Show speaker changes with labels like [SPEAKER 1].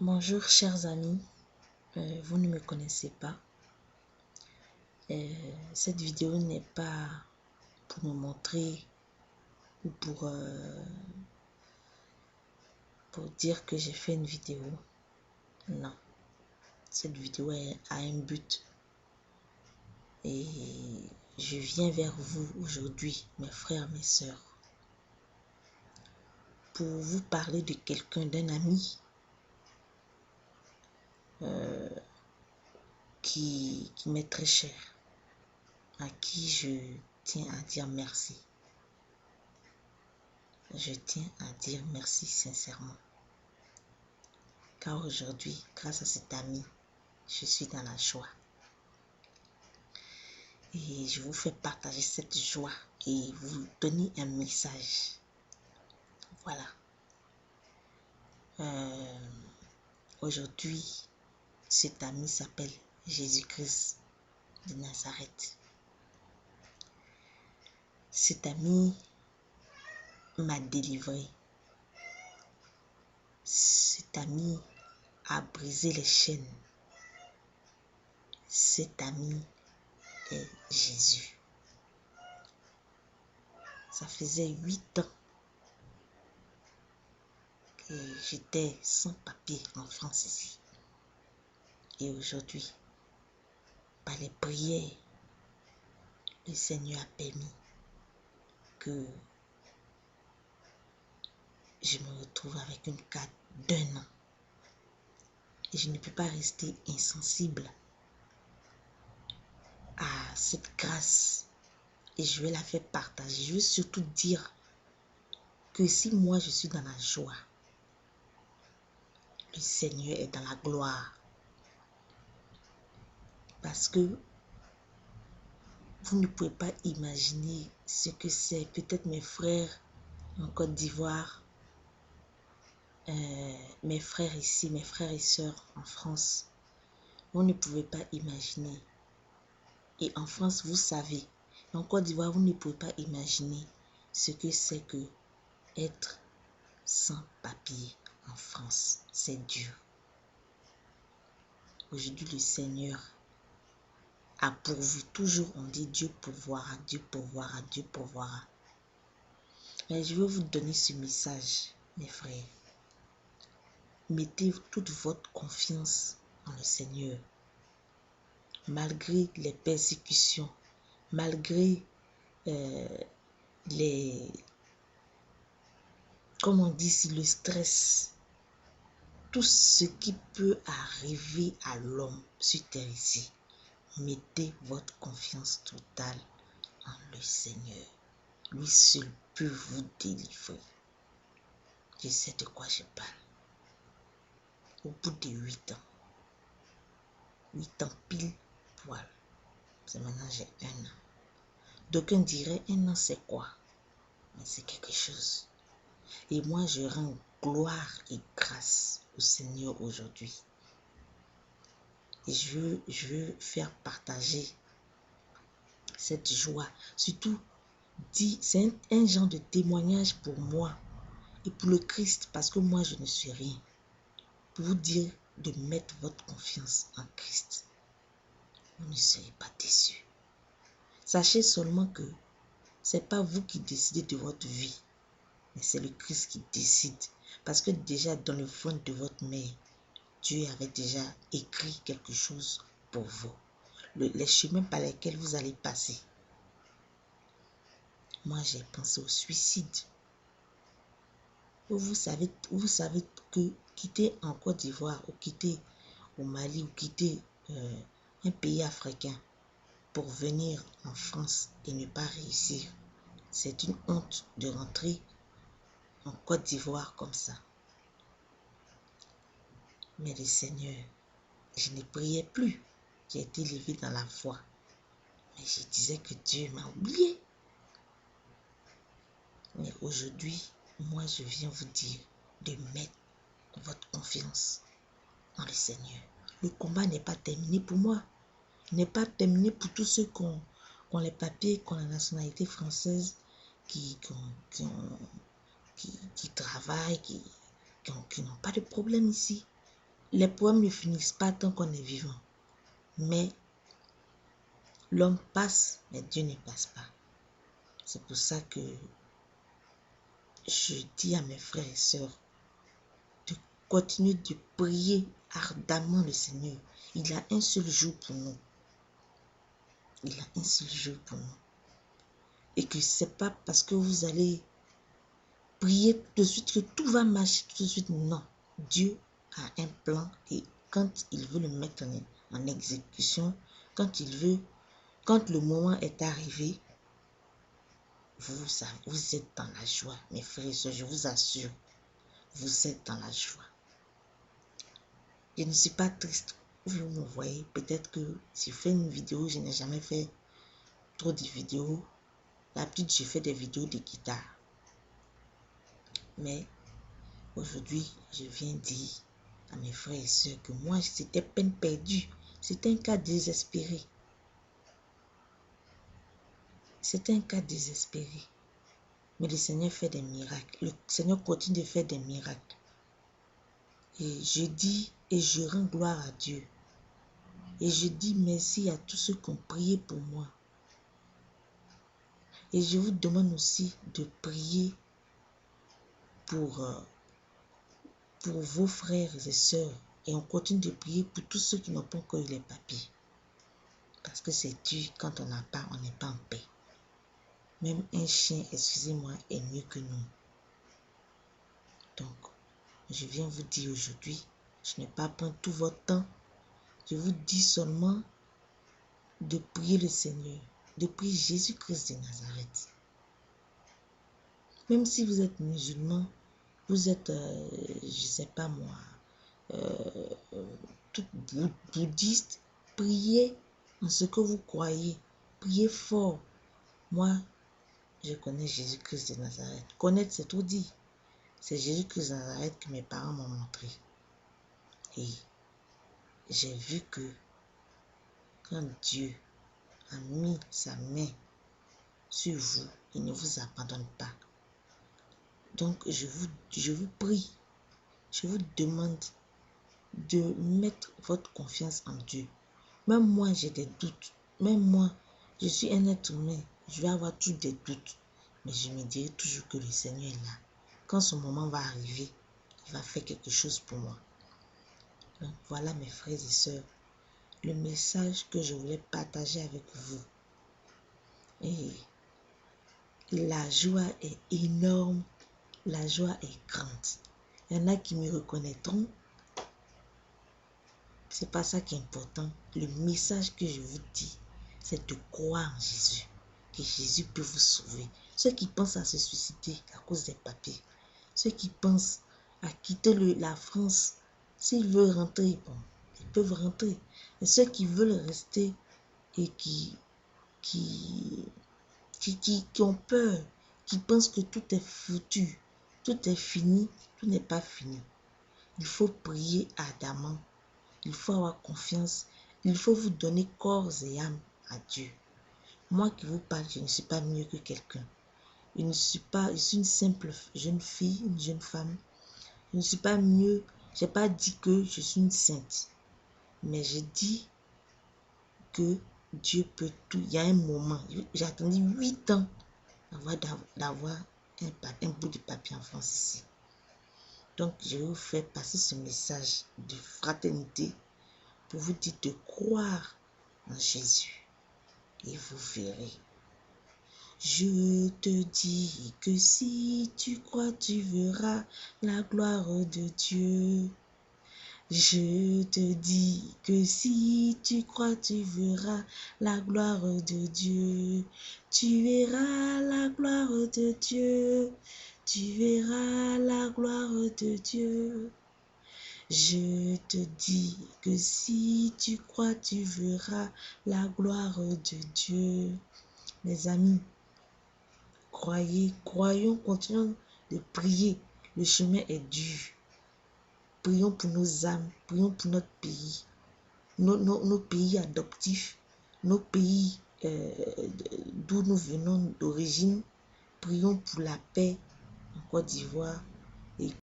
[SPEAKER 1] Bonjour chers amis, vous ne me connaissez pas. Cette vidéo n'est pas pour me montrer ou pour dire que j'ai fait une vidéo. Non, cette vidéo a un but. Et je viens vers vous aujourd'hui, mes frères, mes sœurs, pour vous parler de quelqu'un, d'un ami qui m'est très cher, à qui je tiens à dire merci. Je tiens à dire merci sincèrement. Car aujourd'hui, grâce à cet ami, je suis dans la joie. Et je vous fais partager cette joie et vous donner un message. Voilà. Aujourd'hui, cet ami s'appelle Jésus-Christ de Nazareth. Cet ami m'a délivré. Cet ami a brisé les chaînes. Cet ami est Jésus. Ça faisait 8 ans que j'étais sans papier en France ici. Et aujourd'hui, par les prières, le Seigneur a permis que je me retrouve avec une carte d'1 an. Et je ne peux pas rester insensible à cette grâce. Et je vais la faire partager. Je veux surtout dire que si moi je suis dans la joie, le Seigneur est dans la gloire. Parce que vous ne pouvez pas imaginer ce que c'est. Peut-être mes frères en Côte d'Ivoire, mes frères ici, mes frères et sœurs en France, vous ne pouvez pas imaginer. Et en France, vous savez. En Côte d'Ivoire, vous ne pouvez pas imaginer ce que c'est que être sans papier en France. C'est dur. Aujourd'hui, le Seigneur a pourvu. Toujours, on dit Dieu pourvoira, Dieu pourvoira, Dieu pourvoira. Mais je veux vous donner ce message, mes frères. Mettez toute votre confiance en le Seigneur. Malgré les persécutions, malgré comme on dit ici, le stress, tout ce qui peut arriver à l'homme sur terre ici, mettez votre confiance totale en le Seigneur. Lui seul peut vous délivrer. Je sais de quoi je parle. Au bout de 8 ans, 8 ans pile poil, c'est maintenant j'ai 1 an. D'aucuns diraient 1 an c'est quoi? Mais c'est quelque chose. Et moi je rends gloire et grâce au Seigneur aujourd'hui. Et je veux faire partager cette joie. Surtout, c'est un genre de témoignage pour moi et pour le Christ, parce que moi je ne suis rien. Pour vous dire de mettre votre confiance en Christ. Vous ne serez pas déçus. Sachez seulement que ce n'est pas vous qui décidez de votre vie, mais c'est le Christ qui décide. Parce que déjà dans le ventre de votre mère, Dieu avait déjà écrit quelque chose pour vous. Les chemins par lesquels vous allez passer. Moi, j'ai pensé au suicide. Vous savez que quitter en Côte d'Ivoire ou quitter au Mali ou quitter un pays africain pour venir en France et ne pas réussir, c'est une honte de rentrer en Côte d'Ivoire comme ça. Mais le Seigneur, je ne priais plus. J'ai été élevé dans la foi. Mais je disais que Dieu m'a oublié. Mais aujourd'hui, moi je viens vous dire de mettre votre confiance en le Seigneur. Le combat n'est pas terminé pour moi. Il n'est pas terminé pour tous ceux qui ont les papiers, qui ont la nationalité française, qui travaillent, qui n'ont pas de problème ici. les problèmes ne finissent pas tant qu'on est vivant. Mais l'homme passe, mais Dieu ne passe pas. C'est pour ça que je dis à mes frères et sœurs de continuer de prier ardemment le Seigneur. Il a un seul jour pour nous. Il a un seul jour pour nous. Et que c'est pas parce que vous allez prier tout de suite que tout va marcher tout de suite. Non. Dieu a un plan et quand il veut le mettre en exécution, quand le moment est arrivé, vous êtes dans la joie. Mes frères et sœurs, je vous assure, vous êtes dans la joie. Je ne suis pas triste. Vous me voyez, peut-être que si je fais une vidéo, je n'ai jamais fait trop de vidéos. D'habitude, je fais des vidéos de guitare. Mais aujourd'hui, je viens dire à mes frères et sœurs que moi, c'était peine perdue. C'était un cas désespéré. C'était un cas désespéré. Mais le Seigneur fait des miracles. Le Seigneur continue de faire des miracles. Et je dis et je rends gloire à Dieu. Et je dis merci à tous ceux qui ont prié pour moi. Et je vous demande aussi de prier pour vos frères et sœurs. Et on continue de prier pour tous ceux qui n'ont pas encore eu les papiers. Parce que c'est dur, quand on n'a pas, on n'est pas en paix. Même un chien, excusez-moi, est mieux que nous. Donc, je viens vous dire aujourd'hui, je n'ai pas prendre tout votre temps. Je vous dis seulement de prier le Seigneur, de prier Jésus-Christ de Nazareth. Même si vous êtes musulman, vous êtes, je ne sais pas moi, tout bouddhiste, priez en ce que vous croyez. Priez fort. Moi, je connais Jésus-Christ de Nazareth. Connaître, c'est tout dit. C'est Jésus-Christ de Nazareth que mes parents m'ont montré. Et j'ai vu que quand Dieu a mis sa main sur vous, il ne vous abandonne pas. Donc, je vous prie, je vous demande de mettre votre confiance en Dieu. Même moi, j'ai des doutes. Même moi, je suis un être humain. Je vais avoir tous des doutes. Mais je me dirai toujours que le Seigneur est là. Quand ce moment va arriver, il va faire quelque chose pour moi. Donc, voilà mes frères et sœurs, le message que je voulais partager avec vous. Et la joie est énorme. La joie est grande. Il y en a qui me reconnaîtront. C'est pas ça qui est important. Le message que je vous dis, c'est de croire en Jésus. Que Jésus peut vous sauver. Ceux qui pensent à se suicider à cause des papiers. Ceux qui pensent à quitter la France. S'ils veulent rentrer, bon, ils peuvent rentrer. Et ceux qui veulent rester et qui ont peur, qui pensent que tout est foutu, tout est fini, tout n'est pas fini. Il faut prier ardemment. Il faut avoir confiance. Il faut vous donner corps et âme à Dieu. Moi qui vous parle, je ne suis pas mieux que quelqu'un. Je suis une simple jeune fille, une jeune femme. Je ne suis pas mieux. Je n'ai pas dit que je suis une sainte. Mais je dis que Dieu peut tout. Il y a un moment. J'ai attendu 8 ans d'avoir un bout de papier en France ici. Donc, je vais vous faire passer ce message de fraternité pour vous dire de croire en Jésus. Et vous verrez. Je te dis que si tu crois, tu verras la gloire de Dieu. Je te dis que si tu crois, tu verras la gloire de Dieu. Tu verras la gloire de Dieu. Tu verras la gloire de Dieu. Je te dis que si tu crois, tu verras la gloire de Dieu. Mes amis, croyons, continuons de prier. Le chemin est dur. Prions pour nos âmes, prions pour notre pays, nos pays adoptifs, nos pays d'où nous venons d'origine. Prions pour la paix en Côte d'Ivoire et